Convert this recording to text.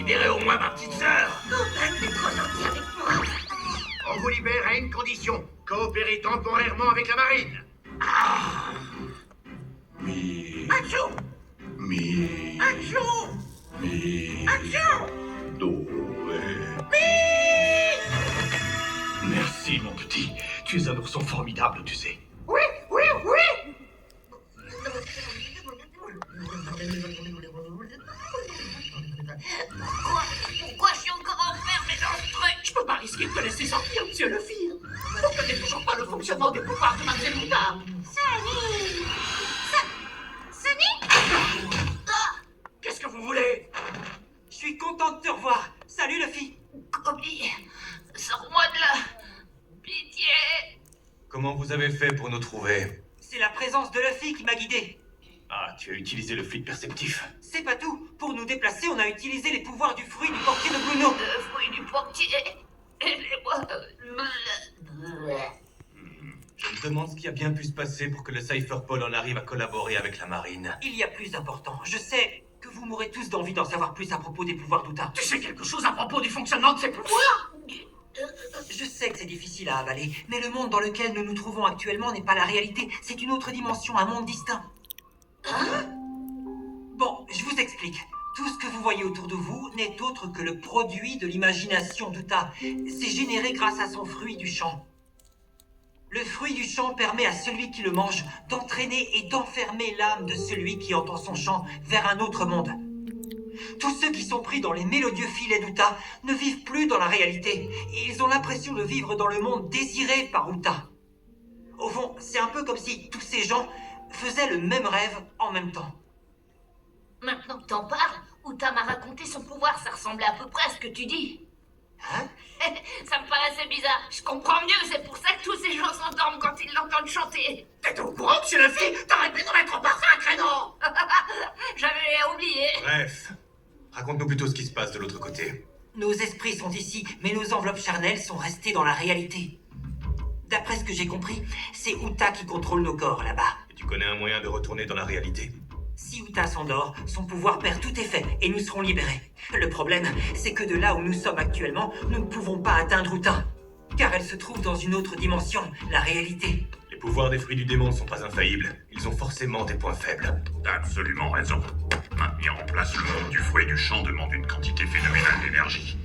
libérer au moins ma petite sœur. Gohan, t'es trop gentil avec moi. On vous libère à une condition. Coopérez temporairement avec la marine. Mi, Achou! mi, Achou! mi, Achou! do, Merci, mon petit. Tu es un ourson formidable, tu sais. Oui, oui, oui! Pourquoi je suis encore enfermé dans ce truc? Je peux pas risquer de te laisser sortir, monsieur Luffy. On connaît toujours pas le fonctionnement des pouvoirs de Mademoiselle Moutarde. Salut! Sonic? Qu'est-ce que vous voulez? Je suis content de te revoir. Salut, Luffy. Kobe, sors-moi de là. Pitié. Comment vous avez fait pour nous trouver? C'est la présence de Luffy qui m'a guidé. Ah, tu as utilisé le flic perceptif. C'est pas tout. Pour nous déplacer, on a utilisé les pouvoirs du fruit du portier de Bruno. Le fruit du portier. Aidez-moi. Je me demande ce qui a bien pu se passer pour que le Cypherpol en arrive à collaborer avec la marine. Il y a plus important. Je sais que vous mourrez tous d'envie d'en savoir plus à propos des pouvoirs d'Uta. Tu sais quelque chose à propos du fonctionnement de ces pouvoirs? Je sais que c'est difficile à avaler, mais le monde dans lequel nous nous trouvons actuellement n'est pas la réalité. C'est une autre dimension, un monde distinct. Bon, je vous explique. Tout ce que vous voyez autour de vous n'est autre que le produit de l'imagination d'Uta. C'est généré grâce à son fruit du champ. Le fruit du chant permet à celui qui le mange d'entraîner et d'enfermer l'âme de celui qui entend son chant vers un autre monde. Tous ceux qui sont pris dans les mélodieux filets d'Uta ne vivent plus dans la réalité. Ils ont l'impression de vivre dans le monde désiré par Uta. Au fond, c'est un peu comme si tous ces gens faisaient le même rêve en même temps. Maintenant que t'en parles, Uta m'a raconté son pouvoir, ça ressemblait à peu près à ce que tu dis. Hein? Ça me paraissait bizarre. Je comprends mieux, c'est pour ça que tous ces gens s'endorment quand ils l'entendent chanter. T'es au courant, monsieur Luffy? T'aurais pu nous mettre au parfum un créneau. J'avais oublié. Bref, raconte-nous plutôt ce qui se passe de l'autre côté. Nos esprits sont ici, mais nos enveloppes charnelles sont restées dans la réalité. D'après ce que j'ai compris, c'est Uta qui contrôle nos corps là-bas. Et tu connais un moyen de retourner dans la réalité? Si Uta s'endort, son pouvoir perd tout effet et nous serons libérés. Le problème, c'est que de là où nous sommes actuellement, nous ne pouvons pas atteindre Uta. Car elle se trouve dans une autre dimension, la réalité. Les pouvoirs des fruits du démon ne sont pas infaillibles. Ils ont forcément des points faibles. T'as absolument raison. Maintenir en place le monde du fruit et du champ demande une quantité phénoménale d'énergie.